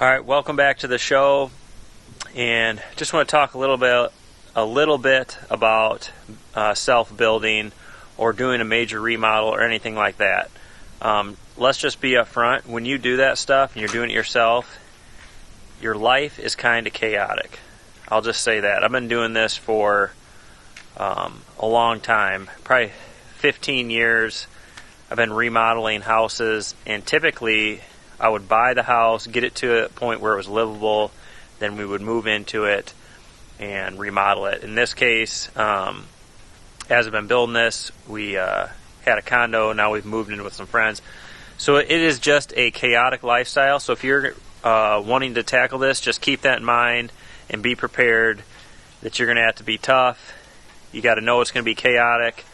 Alright, welcome back to the show, and just want to talk a little bit about self-building or doing a major remodel or anything like that. Let's just be upfront. When you do that stuff and you're doing it yourself, your life is kind of chaotic. I'll just say that. I've been doing this for a long time, probably 15 years. I've been remodeling houses, and typically I would buy the house, get it to a point where it was livable, then we would move into it and remodel it. In this case, as I've been building this, we had a condo, now we've moved in with some friends. So it is just a chaotic lifestyle. So if you're wanting to tackle this, just keep that in mind and be prepared that you're going to have to be tough. You got to know it's going to be chaotic.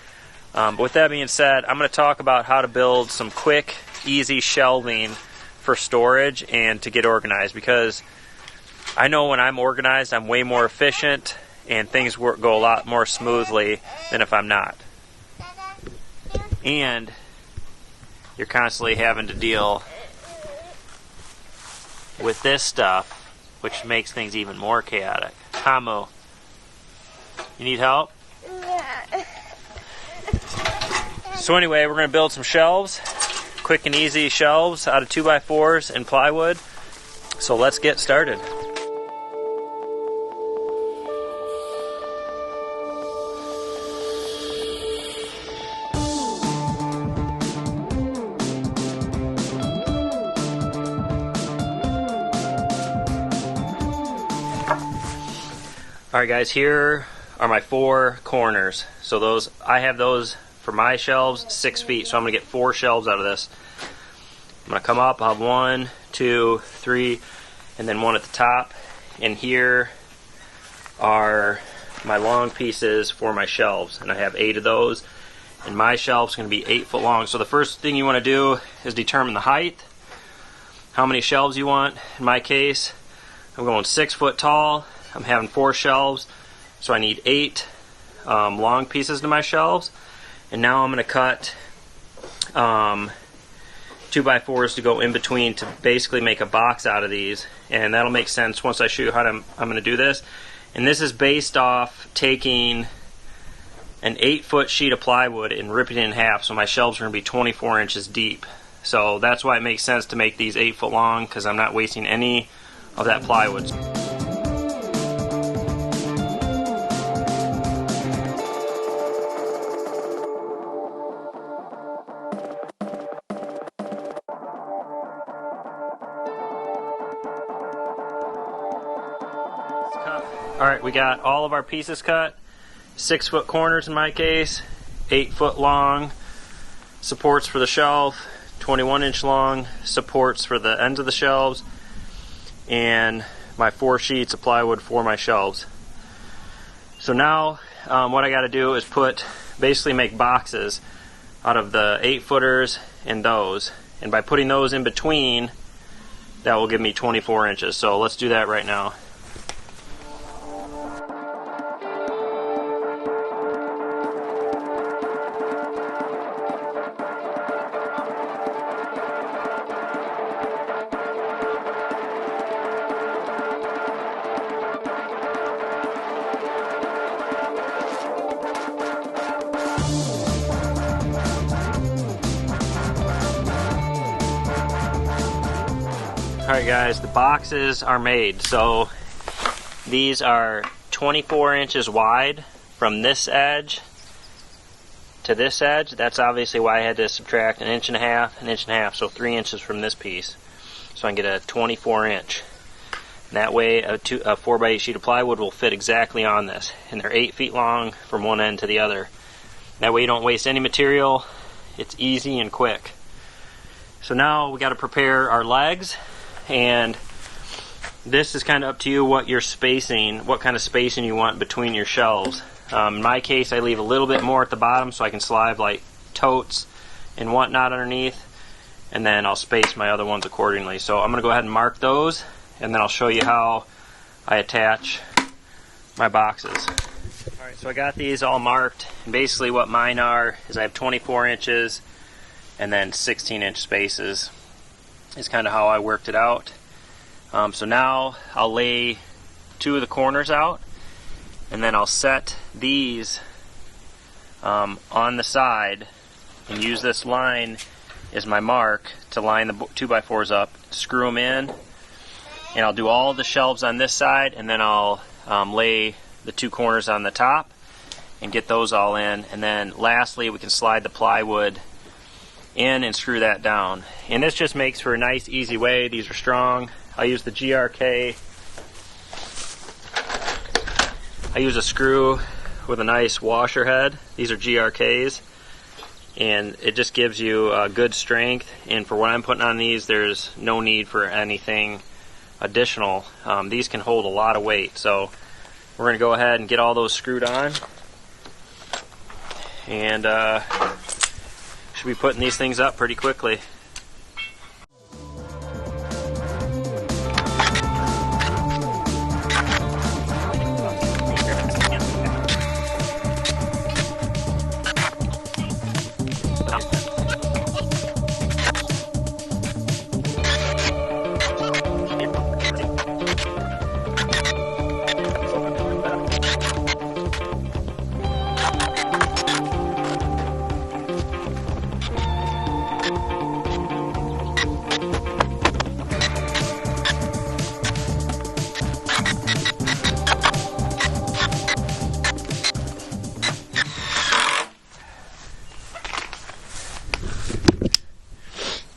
But with that being said, I'm going to talk about how to build some quick, easy shelving for storage and to get organized, because I know when I'm organized I'm way more efficient and things go a lot more smoothly than if I'm not. And you're constantly having to deal with this stuff, which makes things even more chaotic. Hamu, you need help? So anyway, we're going to build some shelves. Quick and easy shelves out of 2x4s and plywood. So let's get started. Alright guys, here are my 4 corners. So I have those for my shelves 6 feet, so I'm going to get 4 shelves out of this. I'm going to come up, I'll have 1, 2, 3, and then 1 at the top. And here are my long pieces for my shelves, and I have 8 of those. And my shelf's going to be 8 foot long. So the first thing you want to do is determine the height, how many shelves you want. In my case, I'm going 6 foot tall. I'm having 4 shelves, so I need 8 long pieces to my shelves. And now I'm going to cut 2x4s to go in between to basically make a box out of these. And that'll make sense once I show you how I'm going to do this. And this is based off taking an 8-foot sheet of plywood and ripping it in half. So my shelves are going to be 24 inches deep. So that's why it makes sense to make these 8 foot long, because I'm not wasting any of that plywood. Alright, we got all of our pieces cut. 6 foot corners in my case, 8 foot long supports for the shelf, 21 inch long supports for the ends of the shelves, and my 4 sheets of plywood for my shelves. So now what I got to do is basically make boxes out of the 8 footers and those. And by putting those in between, that will give me 24 inches. So let's do that right now. Alright guys, the boxes are made. So these are 24 inches wide from this edge to this edge. That's obviously why I had to subtract an inch and a half, so 3 inches from this piece. So I can get a 24 inch. And that way a 4x8 sheet of plywood will fit exactly on this. And they're 8 feet long from one end to the other. That way you don't waste any material. It's easy and quick. So now we got to prepare our legs. And this is kind of up to you what kind of spacing you want between your shelves. In my case, I leave a little bit more at the bottom so I can slide like totes and whatnot underneath, and then I'll space my other ones accordingly. So I'm going to go ahead and mark those, and then I'll show you how I attach my boxes. Alright, so I got these all marked, and basically what mine are is I have 24 inches and then 16 inch spaces is kind of how I worked it out. So now I'll lay 2 of the corners out, and then I'll set these on the side and use this line as my mark to line the 2x4s up, screw them in, and I'll do all the shelves on this side, and then I'll lay the 2 corners on the top and get those all in, and then lastly we can slide the plywood in and screw that down. And this just makes for a nice easy way. These are strong. I use the GRK. I use a screw with a nice washer head. These are GRKs, and it just gives you good strength, and for what I'm putting on these there's no need for anything additional. These can hold a lot of weight, so we're going to go ahead and get all those screwed on, and should be putting these things up pretty quickly.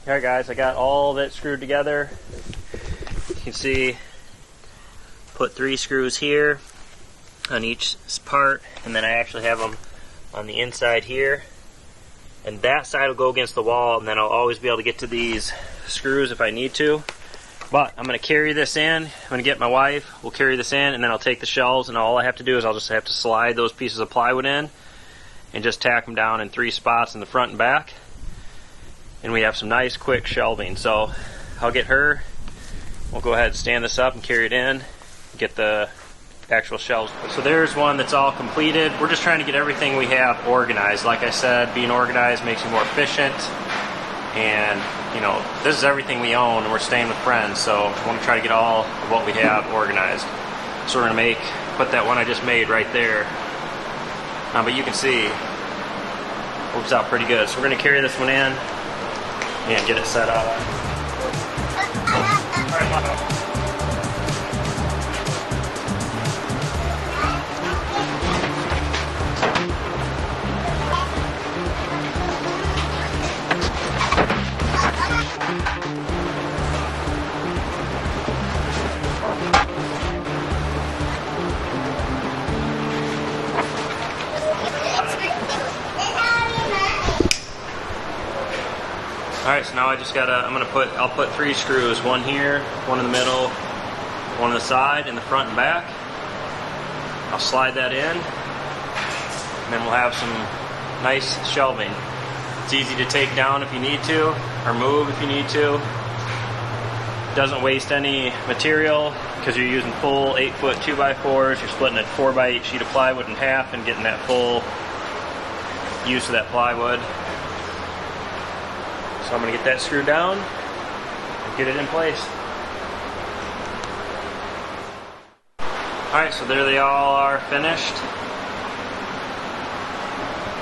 Alright guys, I got all of it screwed together. You can see, put 3 screws here on each part, and then I actually have them on the inside here. And that side will go against the wall, and then I'll always be able to get to these screws if I need to. But I'm going to carry this in. I'm going to get my wife, we'll carry this in, and then I'll take the shelves, and all I have to do is I'll just have to slide those pieces of plywood in and just tack them down in 3 spots in the front and back. And we have some nice quick shelving. So I'll get her, we'll go ahead and stand this up and carry it in, get the actual shelves. So there's one that's all completed. We're just trying to get everything we have organized. Like I said, being organized makes you more efficient, and you know, this is everything we own, and we're staying with friends, so I want to try to get all of what we have organized. So we're going to put that one I just made right there, but you can see it works out pretty good. So we're going to carry this one in and get it set up. Alright, so now I just gotta, I'll put 3 screws, one here, one in the middle, one on the side, in the front and back. I'll slide that in, and then we'll have some nice shelving. It's easy to take down if you need to, or move if you need to. Doesn't waste any material, because you're using full 8-foot 2x4s, you're splitting a 4x8 sheet of plywood in half and getting that full use of that plywood. So I'm going to get that screwed down and get it in place. Alright, so there they all are finished.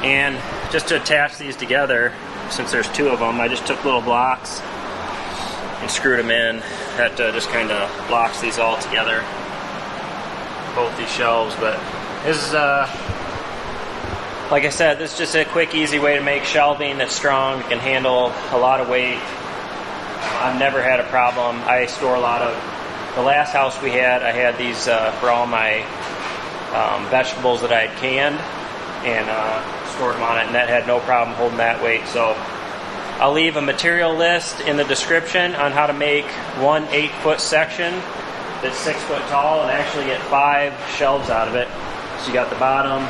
And just to attach these together, since there's 2 of them, I just took little blocks and screwed them in. That just kind of locks these all together, both these shelves. But this is like I said, this is just a quick, easy way to make shelving that's strong, that can handle a lot of weight. I've never had a problem. I store a lot of, the last house we had, I had these for all my vegetables that I had canned, and stored them on it, and that had no problem holding that weight. So I'll leave a material list in the description on how to make one 8-foot section that's 6 foot tall and actually get 5 shelves out of it. So you got the bottom,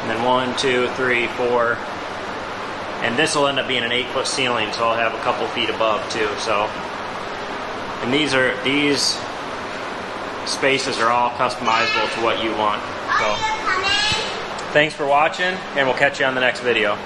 and then 1, 2, 3, 4, and this will end up being an 8-foot ceiling, so I'll have a couple feet above too. So, and these spaces are all customizable to what you want. So, thanks for watching, and we'll catch you on the next video.